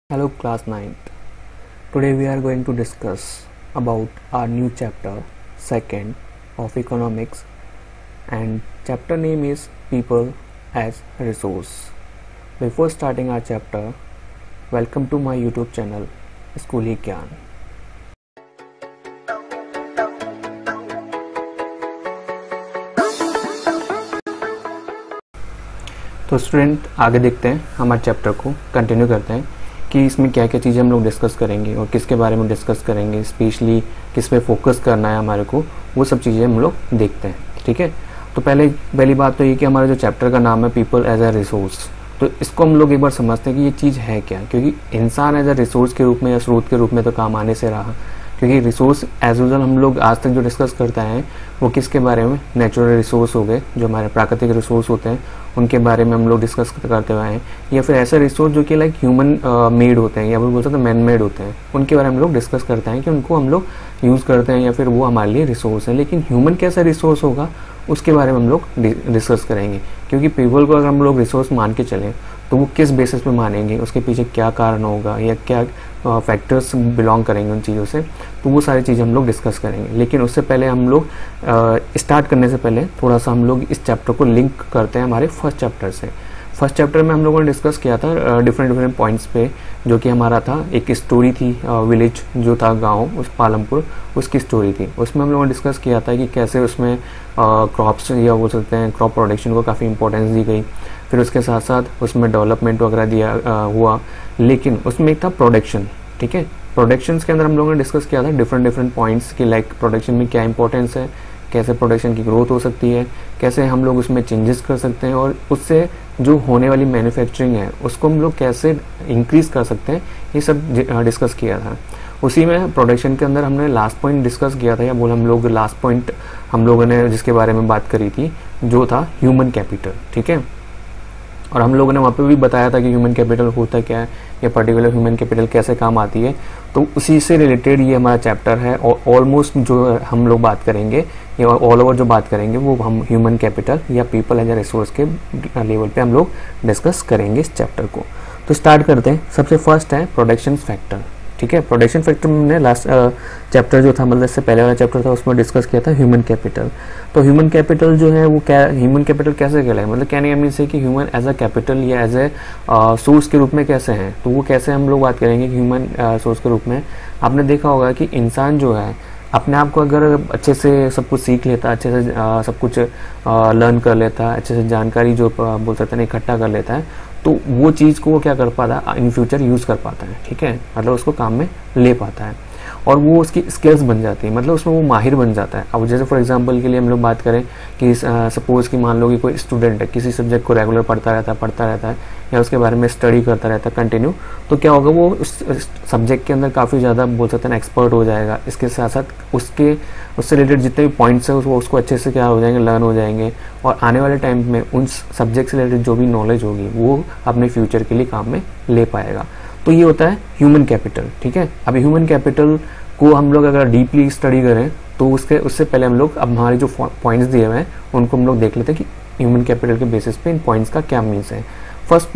Hello class 9th. Today we are going to discuss about our new chapter 2nd of economics, and chapter name is people as resource. Before starting our chapter, welcome to my YouTube channel Schooly Gyan. तो student आगे देखते हैं, हमारे chapter को continue करते हैं कि इसमें क्या क्या चीज़ें हम लोग डिस्कस करेंगे और किसके बारे में डिस्कस करेंगे, स्पेशली किस पे फोकस करना है हमारे को, वो सब चीज़ें हम लोग देखते हैं। ठीक है, तो पहली बात तो ये कि हमारा जो चैप्टर का नाम है पीपल एज अ रिसोर्स, तो इसको हम लोग एक बार समझते हैं कि ये चीज़ है क्या। क्योंकि इंसान एज अ रिसोर्स के रूप में या स्रोत के रूप में तो काम आने से रहा, क्योंकि रिसोर्स एज यूजल हम लोग आज तक जो डिस्कस करते हैं वो किसके बारे में, नेचुरल रिसोर्स हो गए, जो हमारे प्राकृतिक रिसोर्स होते हैं उनके बारे में हम लोग डिस्कस करते हुए हैं, या फिर ऐसे रिसोर्स जो कि लाइक ह्यूमन मेड होते हैं या फिर बोल सकते हैं मैन मेड होते हैं, उनके बारे में हम लोग डिस्कस करते हैं कि उनको हम लोग यूज़ करते हैं या फिर वो हमारे लिए रिसोर्स है। लेकिन ह्यूमन कैसा रिसोर्स होगा उसके बारे में हम लोग डिस्कस करेंगे। क्योंकि पीपल को अगर हम लोग रिसोर्स मान के चलें तो वो किस बेसिस पे मानेंगे, उसके पीछे क्या कारण होगा या क्या फैक्टर्स बिलोंग करेंगे उन चीज़ों से, तो वो सारी चीज़ें हम लोग डिस्कस करेंगे। लेकिन उससे पहले हम लोग स्टार्ट करने से पहले थोड़ा सा हम लोग इस चैप्टर को लिंक करते हैं हमारे फर्स्ट चैप्टर से। फर्स्ट चैप्टर में हम लोगों ने डिस्कस किया था डिफरेंट पॉइंट्स पे, जो कि हमारा था एक स्टोरी थी, विलेज जो था गांव उस पालमपुर, उसकी स्टोरी थी। उसमें हम लोगों ने डिस्कस किया था कि कैसे उसमें क्रॉप्स या बोल सकते हैं क्रॉप प्रोडक्शन को काफ़ी इंपॉर्टेंस दी गई। फिर उसके साथ साथ उसमें डेवलपमेंट वगैरह दिया हुआ, लेकिन उसमें एक था प्रोडक्शन। ठीक है, प्रोडक्शंस के अंदर हम लोगों ने डिस्कस किया था डिफरेंट पॉइंट्स की, लाइक प्रोडक्शन में क्या इंपॉर्टेंस है, कैसे प्रोडक्शन की ग्रोथ हो सकती है, कैसे हम लोग उसमें चेंजेस कर सकते हैं और उससे जो होने वाली मैन्युफैक्चरिंग है उसको हम लोग कैसे इंक्रीज कर सकते हैं, ये सब डिस्कस किया था। उसी में प्रोडक्शन के अंदर हमने लास्ट पॉइंट डिस्कस किया था, या बोल हम लोग लास्ट पॉइंट हम लोगों ने जिसके बारे में बात करी थी जो था ह्यूमन कैपिटल। ठीक है, और हम लोगों ने वहाँ पे भी बताया था कि ह्यूमन कैपिटल होता क्या है या पर्टिकुलर ह्यूमन कैपिटल कैसे काम आती है। तो उसी से रिलेटेड ये हमारा चैप्टर है, और ऑलमोस्ट जो हम लोग बात करेंगे या ऑल ओवर जो बात करेंगे वो हम ह्यूमन कैपिटल या पीपल एज ए रिसोर्स के लेवल पे हम लोग डिस्कस करेंगे इस चैप्टर को। तो स्टार्ट करते हैं। सबसे फर्स्ट है प्रोडक्शन फैक्टर। ठीक है, प्रोडक्शन फैक्टर में हमने लास्ट चैप्टर जो था, मतलब इससे पहले वाला चैप्टर था, उसमें डिस्कस किया था ह्यूमन कैपिटल। तो ह्यूमन कैपिटल जो है वो क्या, ह्यूमन कैपिटल कैसे कहलाए, मतलब कहने का मीन्स है कि ह्यूमन एज अ कैपिटल या एज ए सोर्स के रूप में कैसे हैं। तो वो कैसे हम लोग बात करेंगे ह्यूमन सोर्स के रूप में। आपने देखा होगा कि इंसान जो है अपने आप को अगर अच्छे से सब कुछ सीख लेता, अच्छे से सब कुछ लर्न कर लेता, अच्छे से जानकारी जो बोल सकते हैं इकट्ठा कर लेता है, तो वो चीज़ को वो क्या कर पाता है, इन फ्यूचर यूज़ कर पाता है। ठीक है, मतलब उसको काम में ले पाता है और वो उसकी स्किल्स बन जाती है, मतलब उसमें वो माहिर बन जाता है। अब जैसे फॉर एग्जांपल के लिए हम लोग बात करें कि सपोज़ कि मान लो कि कोई स्टूडेंट है, किसी सब्जेक्ट को रेगुलर पढ़ता रहता है या उसके बारे में स्टडी करता रहता है कंटिन्यू, तो क्या होगा, वो उस सब्जेक्ट के अंदर काफ़ी ज़्यादा बोल सकते हैं एक्सपर्ट हो जाएगा। इसके साथ साथ उससे रिलेटेड जितने भी पॉइंट्स हैं वो उसको अच्छे से क्या हो जाएंगे, लर्न हो जाएंगे, और आने वाले टाइम में उन सब्जेक्ट से रिलेटेड जो भी नॉलेज होगी वो अपने फ्यूचर के लिए काम में ले पाएगा। तो ये होता है ह्यूमन कैपिटल। ठीक है, अभी ह्यूमन कैपिटल को हम लोग अगर डीपली स्टडी करें तो उससे पहले हम लोग अब हमारे जो पॉइंट्स दिए हुए हैं उनको हम लोग देख लेते हैं कि ह्यूमन कैपिटल के बेसिस पे इन पॉइंट्स का क्या मीन्स है। फर्स्ट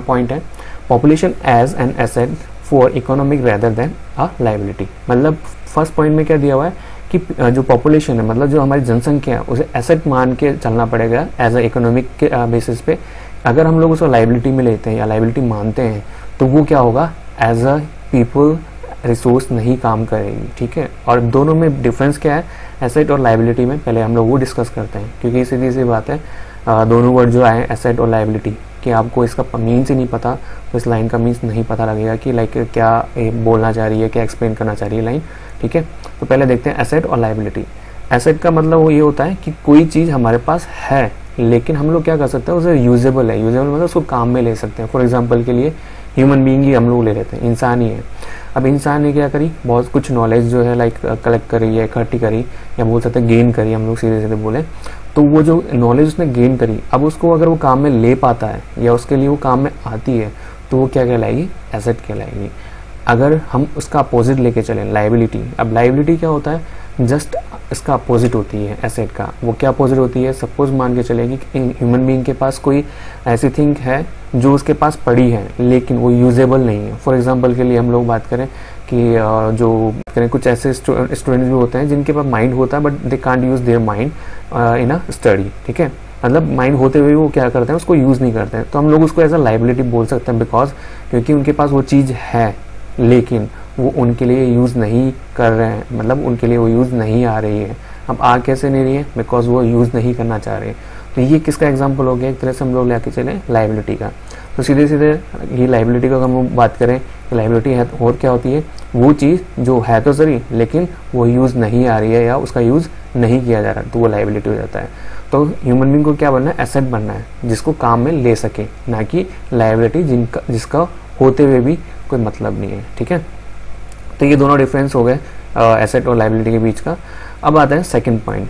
पॉइंट है population as an asset for economic rather than a liability. मतलब फर्स्ट पॉइंट में क्या दिया हुआ है कि जो पॉपुलेशन है, मतलब जो हमारी जनसंख्या है, उसे एसेट मान के चलना पड़ेगा एज अ इकोनॉमिक के बेसिस पे। अगर हम लोग उसको लायबिलिटी में लेते हैं या लायबिलिटी मानते हैं तो वो क्या होगा, एज अ पीपल रिसोर्स नहीं काम करेगी। ठीक है, और दोनों में डिफरेंस क्या है एसेट और लायबिलिटी में, पहले हम लोग वो डिस्कस करते हैं। क्योंकि सीधी सी बात है, दोनों वर्ड जो आए एसेट और लायबिलिटी कि आपको इसका मीन्स ही नहीं पता तो इस लाइन का मीन्स नहीं पता लगेगा कि लाइक क्या बोलना चाह रही है, क्या एक्सप्लेन करना चाह रही है लाइन। ठीक है, तो पहले देखते हैं एसेट और लायबिलिटी। एसेट का मतलब वो ये होता है कि कोई चीज़ हमारे पास है लेकिन हम लोग क्या कर सकते हैं, उसे यूजेबल है। यूजेबल मतलब उसको काम में ले सकते हैं। फॉर एग्जाम्पल के लिए ह्यूमन बीइंग ही हम लोग ले लेते हैं, इंसान ही है। अब इंसान ने क्या करी, बहुत कुछ नॉलेज जो है लाइक कलेक्ट करी या इकट्ठी करी या बोल सकते हैं गेन करी, हम लोग सीधे सीधे बोले, तो वो जो नॉलेज उसने गेन करी, अब उसको अगर वो काम में ले पाता है या उसके लिए वो काम में आती है तो वो क्या कहलाएगी, एसेट कहलाएगी। अगर हम उसका अपोजिट लेके चलें लायबिलिटी, अब लायबिलिटी क्या होता है, जस्ट इसका अपोजिट होती है एसेट का। वो क्या अपोजिट होती है? सपोज मान के चलेगी कि ह्यूमन बीइंग के पास कोई ऐसी थिंग है जो उसके पास पड़ी है लेकिन वो यूजेबल नहीं है। फॉर एग्जांपल के लिए हम लोग बात करें कि जो करें कुछ ऐसे स्टूडेंट्स भी होते हैं जिनके पास माइंड होता है but they can't use their mind in a study, ठीक है, मतलब माइंड होते हुए वो क्या करते हैं, उसको यूज़ नहीं करते हैं। तो हम लोग उसको एज अ लाइबिलिटी बोल सकते हैं, बिकॉज क्योंकि उनके पास वो चीज़ है लेकिन वो उनके लिए यूज़ नहीं कर रहे हैं, मतलब उनके लिए वो यूज़ नहीं आ रही है। अब आ कैसे नहीं रही है? बिकॉज वो यूज़ नहीं करना चाह रहे हैं। तो ये किसका एग्जाम्पल हो गया? एक तरह से हम लोग लेके चले लाइबिलिटी का। तो सीधे सीधे ये लाइबिलिटी का हम बात करें कि लाइबिलिटी है और क्या होती है? वो चीज़ जो है तो सही लेकिन वो यूज़ नहीं आ रही है या उसका यूज़ नहीं किया जा रहा है, तो वो लाइबिलिटी हो जाता है। तो ह्यूमन बीइंग को क्या बनना है? एसेट बनना है जिसको काम में ले सके, ना कि लाइबिलिटी जिसका होते हुए भी कोई मतलब नहीं है, ठीक है। तो ये दोनों डिफरेंस हो गए एसेट और लाइबिलिटी के बीच का। अब आता है second point,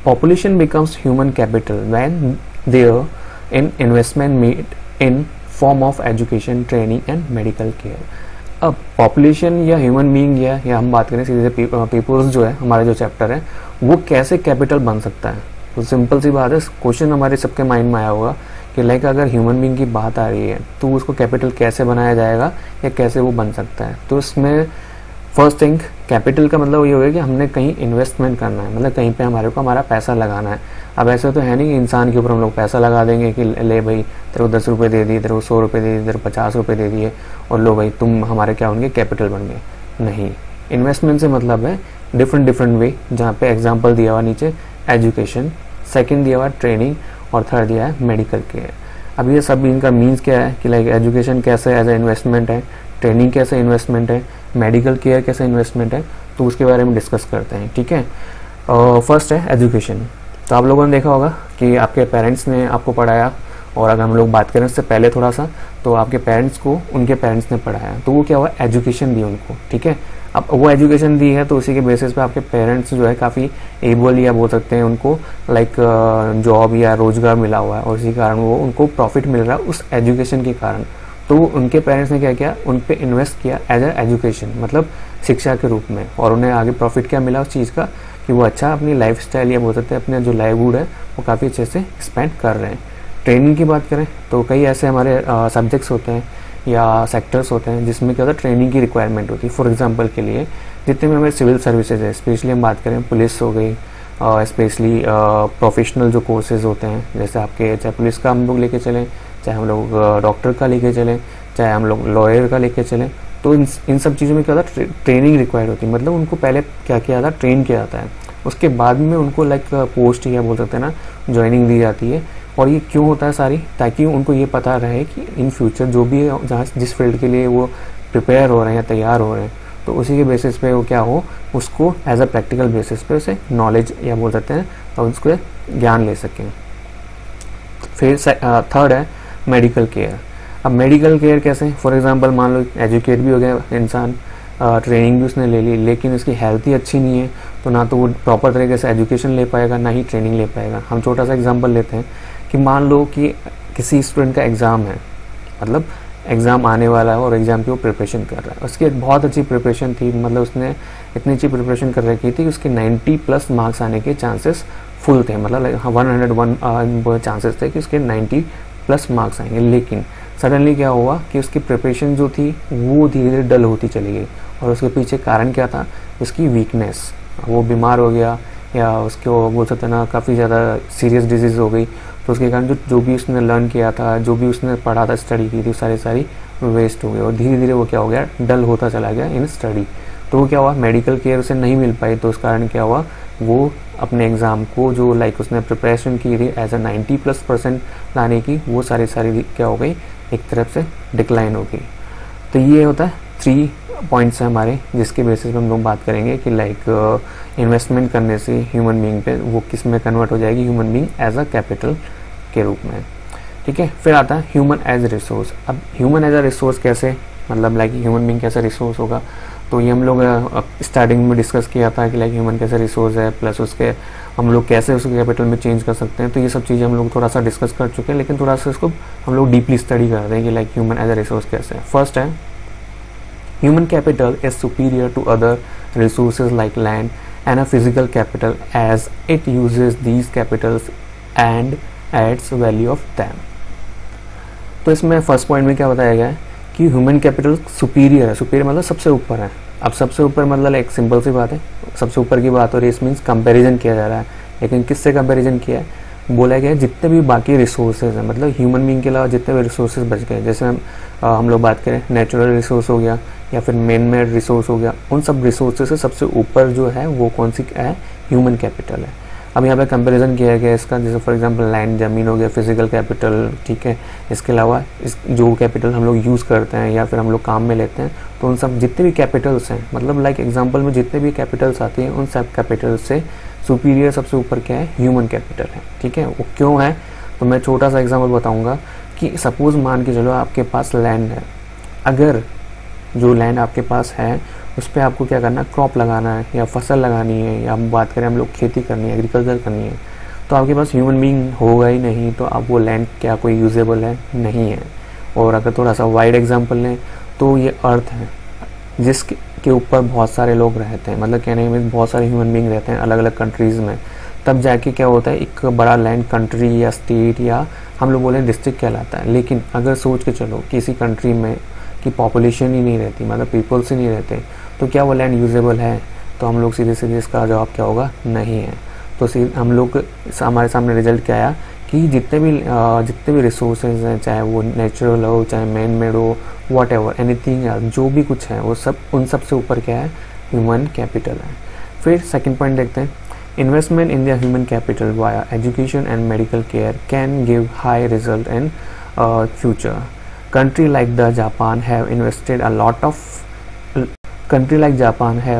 population becomes human capital when there in investment made in form of education, training and medical care. अब पॉपुलेशन या ह्यूमन बीइंग या हम बात करें सीधे पीपल्स जो है हमारा जो चैप्टर है वो कैसे कैपिटल बन सकता है। तो सिंपल सी बात है, क्वेश्चन हमारे सबके माइंड में आया होगा कि लाइक अगर ह्यूमन बीइंग की बात आ रही है तो उसको कैपिटल कैसे बनाया जाएगा या कैसे वो बन सकता है। तो इसमें फर्स्ट थिंग, कैपिटल का मतलब ये होगा कि हमने कहीं इन्वेस्टमेंट करना है, मतलब कहीं पे हमारा पैसा लगाना है। अब ऐसा तो है नहीं कि इंसान के ऊपर हम लोग पैसा लगा देंगे कि ले भाई तेरे को 10 रुपये दे दिए, तेरे को 100 रुपये दे दिए, तेरे को 50 रुपये दे दिए और लो भाई तुम हमारे क्या होंगे, कैपिटल बन गए। नहीं, इन्वेस्टमेंट से मतलब है डिफरेंट वे, जहाँ पे एग्जाम्पल दिया हुआ नीचे एजुकेशन, सेकेंड दिया हुआ ट्रेनिंग और थर्ड दिया है मेडिकल केयर। अब ये सब इनका मीन्स क्या है कि लाइक एजुकेशन कैसे एज ए इन्वेस्टमेंट है, ट्रेनिंग कैसे इन्वेस्टमेंट है, मेडिकल केयर कैसे इन्वेस्टमेंट है, तो उसके बारे में डिस्कस करते हैं, ठीक है। फर्स्ट है एजुकेशन। तो आप लोगों ने देखा होगा कि आपके पेरेंट्स ने आपको पढ़ाया, और अगर हम लोग बात करें उससे पहले थोड़ा सा, तो आपके पेरेंट्स को उनके पेरेंट्स ने पढ़ाया, तो वो क्या हुआ, एजुकेशन दी उनको, ठीक है। अब वो एजुकेशन दी है तो उसी के बेसिस पे आपके पेरेंट्स जो है काफ़ी एबल या बोल सकते हैं उनको लाइक जॉब या रोजगार मिला हुआ है और इसी कारण वो उनको प्रॉफिट मिल रहा है उस एजुकेशन के कारण। तो उनके पेरेंट्स ने क्या किया, उन पे इन्वेस्ट किया एज ए एजुकेशन, मतलब शिक्षा के रूप में, और उन्हें आगे प्रॉफिट क्या मिला उस चीज़ का कि वो अच्छा अपनी लाइफ स्टाइल या बोल सकते हैं अपने जो लाइवलीहुड है वो काफ़ी अच्छे से स्पेंड कर रहे हैं। ट्रेनिंग की बात करें तो कई ऐसे हमारे सब्जेक्ट्स होते हैं या सेक्टर्स होते हैं जिसमें क्या होता है ट्रेनिंग की रिक्वायरमेंट होती है। फॉर एग्जांपल के लिए जितने भी हमारे सिविल सर्विसेज है, स्पेशली हम बात करें पुलिस हो गई, स्पेशली प्रोफेशनल जो कोर्सेज होते हैं, जैसे आपके चाहे पुलिस का हम लोग लेके चलें, चाहे हम लोग डॉक्टर का लेके चलें, चाहे हम लोग लॉयर का लेके चलें, तो इन सब चीज़ों में क्या होता है ट्रेनिंग रिक्वायर्ड होती है। मतलब उनको पहले क्या किया जाता है, ट्रेन किया जाता है, उसके बाद में उनको लाइक पोस्ट या बोल सकते हैं ना ज्वाइनिंग दी जाती है। और ये क्यों होता है सारी, ताकि उनको ये पता रहे कि इन फ्यूचर जो भी जहाँ जिस फील्ड के लिए वो प्रिपेयर हो रहे हैं या तैयार हो रहे हैं, तो उसी के बेसिस पे वो क्या हो, उसको एज अ प्रैक्टिकल बेसिस पे उसे नॉलेज या बोल सकते हैं और उसको ज्ञान ले सकें। फिर थर्ड है मेडिकल केयर। अब मेडिकल केयर कैसे, फॉर एग्जांपल मान लो एजुकेट भी हो गया इंसान, ट्रेनिंग भी उसने ले ली, लेकिन उसकी हेल्थ ही अच्छी नहीं है, तो ना तो वो प्रॉपर तरीके से एजुकेशन ले पाएगा ना ही ट्रेनिंग ले पाएगा। हम छोटा सा एग्जांपल लेते हैं कि मान लो कि किसी स्टूडेंट का एग्ज़ाम है, मतलब एग्ज़ाम आने वाला है और एग्ज़ाम की वो प्रिपरेशन कर रहा है, उसकी एक बहुत अच्छी प्रिपरेशन थी, मतलब उसने इतनी अच्छी प्रिपरेशन कर रखी थी कि उसके 90+ मार्क्स आने के चांसेस फुल थे, मतलब 101 चांसेस थे कि उसके 90+ मार्क्स आएंगे। लेकिन सडनली क्या हुआ कि उसकी प्रिपरेशन जो थी वो धीरे धीरे डल होती चली गई, और उसके पीछे कारण क्या था, उसकी वीकनेस, वो बीमार हो गया या उसको बोल सकते हैं ना काफ़ी ज़्यादा सीरियस डिजीज़ हो गई, तो उसके कारण जो भी उसने लर्न किया था, जो भी उसने पढ़ा था, स्टडी की थी, सारी वेस्ट हो गई और धीरे धीरे वो क्या हो गया, डल होता चला गया इन स्टडी। तो वो क्या हुआ, मेडिकल केयर उसे नहीं मिल पाई, तो उस कारण क्या हुआ, वो अपने एग्ज़ाम को जो लाइक उसने प्रिपरेशन की थी एज अ 90+% लाने की, वो सारी क्या हो गई, एक तरफ से डिक्लाइन हो गई। तो ये होता है 3 पॉइंट्स हैं हमारे, जिसके बेसिस पे हम लोग बात करेंगे कि लाइक इन्वेस्टमेंट करने से ह्यूमन बीइंग पे वो किस में कन्वर्ट हो जाएगी, human being as a capital के रूप में, ठीक है। फिर आता है ह्यूमन एज रिसोर्स। अब ह्यूमन एज अ रिसोर्स कैसे, मतलब लाइक ह्यूमन बीइंग कैसा रिसोर्स होगा, तो ये हम लोग स्टार्टिंग में डिस्कस किया था कि लाइक ह्यूमन कैसे रिसोर्स है, प्लस उसके हम लोग कैसे उसको कैपिटल में चेंज कर सकते हैं। तो ये सब चीज़ें हम लोग थोड़ा सा डिस्कस कर चुके हैं, लेकिन थोड़ा सा इसको हम लोग डीपली स्टडी कर रहे हैं कि like human as a resource कैसे है। फर्स्ट है human capital is superior to other resources like land, and a physical capital as it uses these capitals and adds value of them. तो इसमें first point में क्या बताया गया है कि ह्यूमन कैपिटल सुपीरियर है, सुपीरियर मतलब सबसे ऊपर है। अब सबसे ऊपर मतलब एक सिंपल सी बात है, सबसे ऊपर की बात हो रही है, इस मीन्स कंपैरिजन किया जा रहा है, लेकिन किससे कंपैरिजन किया है, बोला गया है जितने भी बाकी रिसोर्सेज हैं, मतलब ह्यूमन बीइंग के अलावा जितने भी रिसोर्सेज बच गए, जैसे हम लोग बात करें नेचुरल रिसोर्स हो गया या फिर मैन मेड रिसोर्स हो गया, उन सब रिसोर्सेज से सबसे ऊपर जो है वो कौन सी है, ह्यूमन कैपिटल है। अब यहाँ पे कंपैरिजन किया गया इसका, जैसे फॉर एग्जांपल लैंड, ज़मीन हो गया, फिजिकल कैपिटल, ठीक है। इसके अलावा इस जो कैपिटल हम लोग यूज़ करते हैं या फिर हम लोग काम में लेते हैं, तो उन सब जितने भी कैपिटल्स हैं, मतलब लाइक एग्जांपल में जितने भी कैपिटल्स आती हैं, उन सब कैपिटल से सुपीरियर सबसे ऊपर क्या है, ह्यूमन कैपिटल है, ठीक है। वो क्यों है, तो मैं छोटा सा एग्जाम्पल बताऊँगा कि सपोज़ मान के चलो आपके पास लैंड है, अगर जो लैंड आपके पास है उस पर आपको क्या करना है, क्रॉप लगाना है या फसल लगानी है, या हम बात करें हम लोग खेती करनी है, एग्रीकल्चर करनी है, तो आपके पास ह्यूमन बीइंग होगा ही नहीं, तो आप वो लैंड क्या कोई यूजेबल है, नहीं है। और अगर थोड़ा सा वाइड एग्जांपल लें तो ये अर्थ है जिसके ऊपर बहुत सारे लोग रहते हैं, मतलब कहने में बहुत सारे ह्यूमन बीइंग रहते हैं अलग अलग कंट्रीज़ में, तब जाके क्या होता है, एक बड़ा लैंड कंट्री या स्टेट या हम लोग बोलें डिस्ट्रिक्ट कहलाता है। लेकिन अगर सोच के चलो किसी कंट्री में की पॉपुलेशन ही नहीं रहती, मतलब पीपल्स ही नहीं रहते, तो क्या वो लैंड यूजेबल है, तो हम लोग सीधे सीधे इसका जवाब क्या होगा, नहीं है। तो हम लोग हमारे सामने रिजल्ट क्या आया कि जितने भी रिसोर्सेज हैं, चाहे वो नेचुरल हो, चाहे मैन मेड हो, वॉट एवर एनीथिंग, जो भी कुछ है वो सब, उन सब से ऊपर क्या है, ह्यूमन कैपिटल है। फिर सेकंड पॉइंट देखते हैं, investment in the human capital via education and medical care can give high result in future. Country like Japan have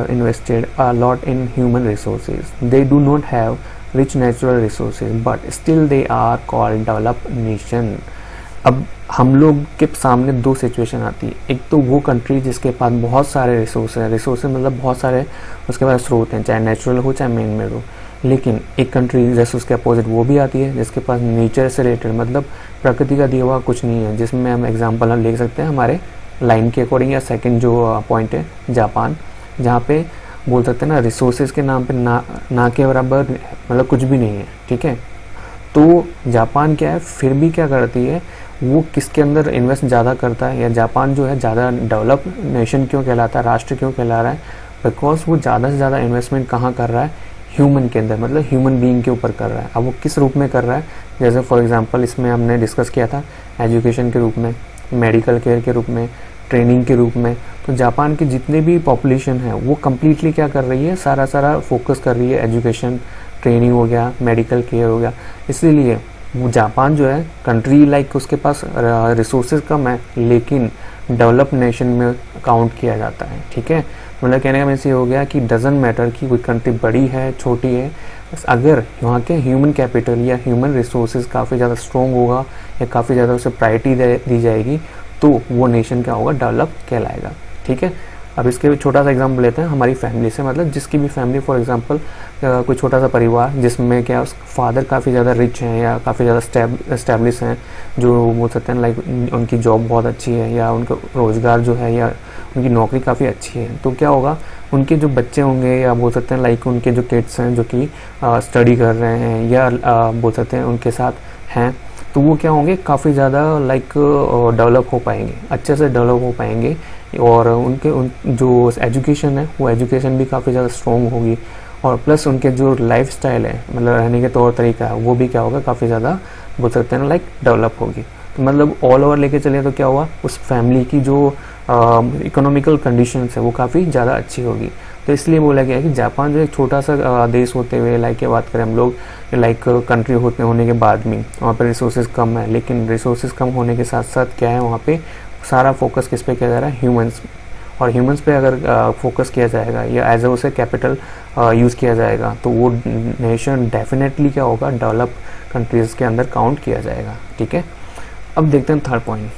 invested a lot in human resources. They do not have rich natural resources, but still they are called developed nation. अब हम लोग के सामने दो situation आती है, एक तो वो कंट्री जिसके पास बहुत सारे रिसोर्सेज मतलब बहुत सारे उसके पास स्रोत हैं, चाहे नेचुरल हो चाहे मैन मेड हो। लेकिन एक कंट्री जैसे उसके अपोजिट वो भी आती है जिसके पास नेचर से रिलेटेड मतलब प्रकृति का दिया हुआ कुछ नहीं है, जिसमें हम एग्जांपल हम ले सकते हैं हमारे लाइन के अकॉर्डिंग, या सेकंड जो पॉइंट है जापान, जहाँ पे बोल सकते हैं ना रिसोर्सेज के नाम पे ना के बराबर मतलब कुछ भी नहीं है, ठीक है। तो जापान क्या है, फिर भी क्या करती है, वो किसके अंदर इन्वेस्ट ज़्यादा करता है, या जापान जो है ज़्यादा डेवलप नेशन क्यों कहलाता है, राष्ट्र क्यों कहला रहा है, बिकॉज वो ज़्यादा से ज़्यादा इन्वेस्टमेंट कहाँ कर रहा है, ह्यूमन के अंदर, मतलब ह्यूमन बीइंग के ऊपर कर रहा है। अब वो किस रूप में कर रहा है, जैसे फॉर एग्जांपल इसमें हमने डिस्कस किया था एजुकेशन के रूप में, मेडिकल केयर के रूप में, ट्रेनिंग के रूप में। तो जापान की जितने भी पॉपुलेशन है वो कम्प्लीटली क्या कर रही है, सारा फोकस कर रही है एजुकेशन, ट्रेनिंग हो गया, मेडिकल केयर हो गया। इसीलिए वो जापान जो है कंट्री लाइक उसके पास रिसोर्सेज कम है लेकिन डेवलप नेशन में काउंट किया जाता है, ठीक है। मतलब कहने का मीन्स ये हो गया कि डजंट मैटर कि कोई कंट्री बड़ी है छोटी है, अगर वहाँ के ह्यूमन कैपिटल या ह्यूमन रिसोर्सेज काफ़ी ज़्यादा स्ट्रॉन्ग होगा या काफ़ी ज़्यादा उसे प्रायोरिटी दी जाएगी तो वो नेशन क्या होगा, डेवलप कहलाएगा, ठीक है। अब इसके भी छोटा सा एग्जांपल लेते हैं हमारी फैमिली से, मतलब जिसकी भी फैमिली फॉर एग्जांपल कोई छोटा सा परिवार जिसमें क्या फादर काफ़ी ज़्यादा रिच हैं या काफ़ी ज़्यादा एस्टेब्लिश हैं, जो बोल सकते हैं लाइक उनकी जॉब बहुत अच्छी है या उनका रोज़गार जो है या उनकी नौकरी काफ़ी अच्छी है, तो क्या होगा, उनके जो बच्चे होंगे या बोल सकते हैं लाइक उनके जो किड्स हैं जो कि स्टडी कर रहे हैं या बोल सकते हैं उनके साथ हैं, तो वो क्या होंगे, काफ़ी ज़्यादा लाइक डेवलप हो पाएंगे, अच्छे से डेवलप हो पाएंगे, और उनके जो एजुकेशन है वो एजुकेशन भी काफ़ी ज़्यादा स्ट्रॉन्ग होगी, और प्लस उनके जो लाइफ स्टाइल है मतलब रहने के तौर तरीका है वो भी क्या होगा, काफ़ी ज़्यादा बोल सकते हैं लाइक डेवलप होगी। तो मतलब ऑल ओवर लेके चले तो क्या हुआ, उस फैमिली की जो इकोनॉमिकल कंडीशंस है वो काफ़ी ज़्यादा अच्छी होगी। तो इसलिए बोला गया है कि जापान जो एक छोटा सा देश होते हुए लाइक ये बात करें हम लोग लाइक कंट्री होने के बाद में वहाँ पर रिसोर्सेज कम है, लेकिन रिसोर्सेज कम होने के साथ साथ क्या है वहाँ पे सारा फोकस किस पे किया जा रहा है, ह्यूमंस। और ह्यूमंस पे अगर फोकस किया जाएगा या एज ए उसे कैपिटल यूज़ किया जाएगा तो वो नेशन डेफिनेटली क्या होगा, डेवलप कंट्रीज़ के अंदर काउंट किया जाएगा, ठीक है। अब देखते हैं third point,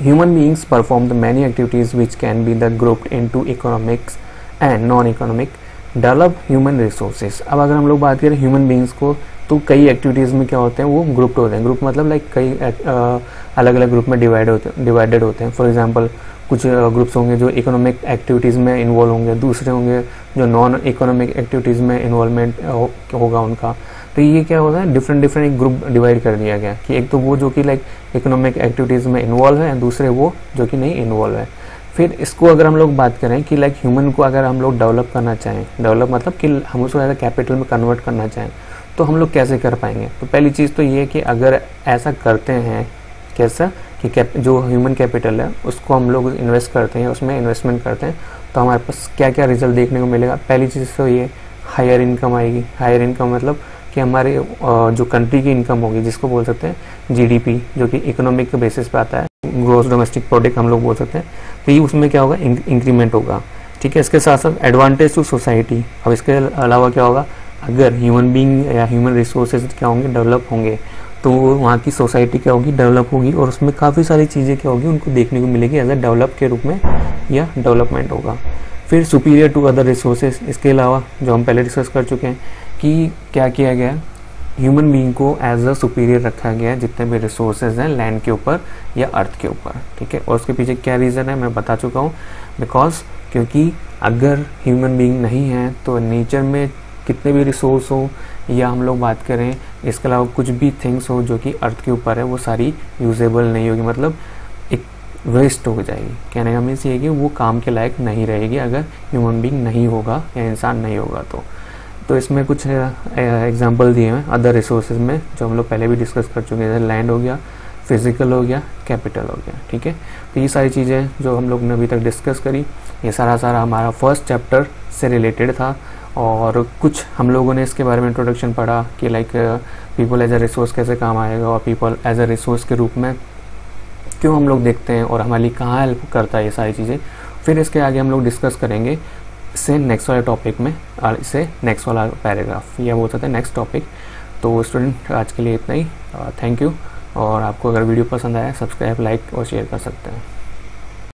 human beings perform the many activities which can be the grouped into economics and non economic develop human resources. अब अगर हम लोग बात करें ह्यूमन बीइंग्स को तो कई एक्टिविटीज़ में क्या होते हैं, वो ग्रुप्ड होते हैं, ग्रुप मतलब लाइक कई अलग अलग ग्रुप में डिवाइडेड होते हैं। फॉर एग्जांपल कुछ ग्रुप्स होंगे जो इकोनॉमिक एक्टिविटीज़ में इन्वॉल्व होंगे, दूसरे होंगे जो नॉन इकोनॉमिक एक्टिविटीज़ में इन्वॉल्वमेंट होगा उनका। तो ये क्या होता है, डिफरेंट ग्रुप डिवाइड कर दिया गया कि एक तो वो जो कि लाइक इकोनॉमिक एक्टिविटीज़ में इन्वॉल्व है, दूसरे वो जो कि नहीं इन्वॉल्व है। फिर इसको अगर हम लोग बात करें कि लाइक ह्यूमन को अगर हम लोग डेवलप करना चाहें, डेवलप मतलब कि हम उसको एज अ कैपिटल में कन्वर्ट करना चाहें, तो हम लोग कैसे कर पाएंगे। तो पहली चीज़ तो ये है कि अगर ऐसा करते हैं, कैसा कि जो ह्यूमन कैपिटल है उसको हम लोग इन्वेस्ट करते हैं, उसमें इन्वेस्टमेंट करते हैं, तो हमारे पास क्या क्या रिजल्ट देखने को मिलेगा। पहली चीज़ तो ये हायर इनकम आएगी। हायर इनकम मतलब कि हमारे जो कंट्री की इनकम होगी, जिसको बोल सकते हैं जीडीपी, जो कि इकोनॉमिक के बेसिस पे आता है, ग्रॉस डोमेस्टिक प्रोडक्ट हम लोग बोल सकते हैं। तो ये उसमें क्या होगा, इंक्रीमेंट होगा। ठीक है, इसके साथ साथ एडवांटेज टू सोसाइटी। अब इसके अलावा क्या होगा, अगर ह्यूमन बीइंग या ह्यूमन रिसोर्सेज क्या होंगे, डेवलप होंगे, तो वहाँ की सोसाइटी क्या होगी, डेवलप होगी, और उसमें काफ़ी सारी चीज़ें क्या होगी उनको देखने को मिलेगी एज ए डेवलप के रूप में, या डेवलपमेंट होगा। फिर सुपीरियर टू अदर रिसोर्सेज। इसके अलावा जो हम पहले डिस्कस कर चुके हैं कि क्या किया गया, ह्यूमन बीइंग को एज अ सुपीरियर रखा गया है जितने भी रिसोर्सेज हैं लैंड के ऊपर या अर्थ के ऊपर। ठीक है, और उसके पीछे क्या रीज़न है मैं बता चुका हूँ। बिकॉज क्योंकि अगर ह्यूमन बीइंग नहीं है तो नेचर में कितने भी रिसोर्स हो, या हम लोग बात करें इसके अलावा कुछ भी थिंग्स हो जो कि अर्थ के ऊपर है, वो सारी यूजेबल नहीं होगी, मतलब एक वेस्ट हो जाएगी। कहने का मीन्स ये है कि वो काम के लायक नहीं रहेगी अगर ह्यूमन बीइंग नहीं होगा या इंसान नहीं होगा। तो इसमें कुछ एग्जांपल दिए हैं अदर रिसोर्सेज में, जो हम लोग पहले भी डिस्कस कर चुके हैं। लैंड हो गया, फिजिकल हो गया, कैपिटल हो गया। ठीक है, तो ये सारी चीज़ें जो हम लोग ने अभी तक डिस्कस करी, ये सारा हमारा फर्स्ट चैप्टर से रिलेटेड था। और कुछ हम लोगों ने इसके बारे में इंट्रोडक्शन पढ़ा कि like people as a resource कैसे काम आएगा, और पीपल एज अ रिसोर्स के रूप में क्यों हम लोग देखते हैं, और हमारे लिए कहाँ हेल्प करता है ये सारी चीज़ें। फिर इसके आगे हम लोग डिस्कस करेंगे से नेक्स्ट वाले टॉपिक में, और इससे नेक्स्ट वाला पैराग्राफ, या बोल सकते हैं नेक्स्ट टॉपिक। तो स्टूडेंट आज के लिए इतना ही। Thank you. और आपको अगर वीडियो पसंद आया, सब्सक्राइब, लाइक और शेयर कर सकते हैं।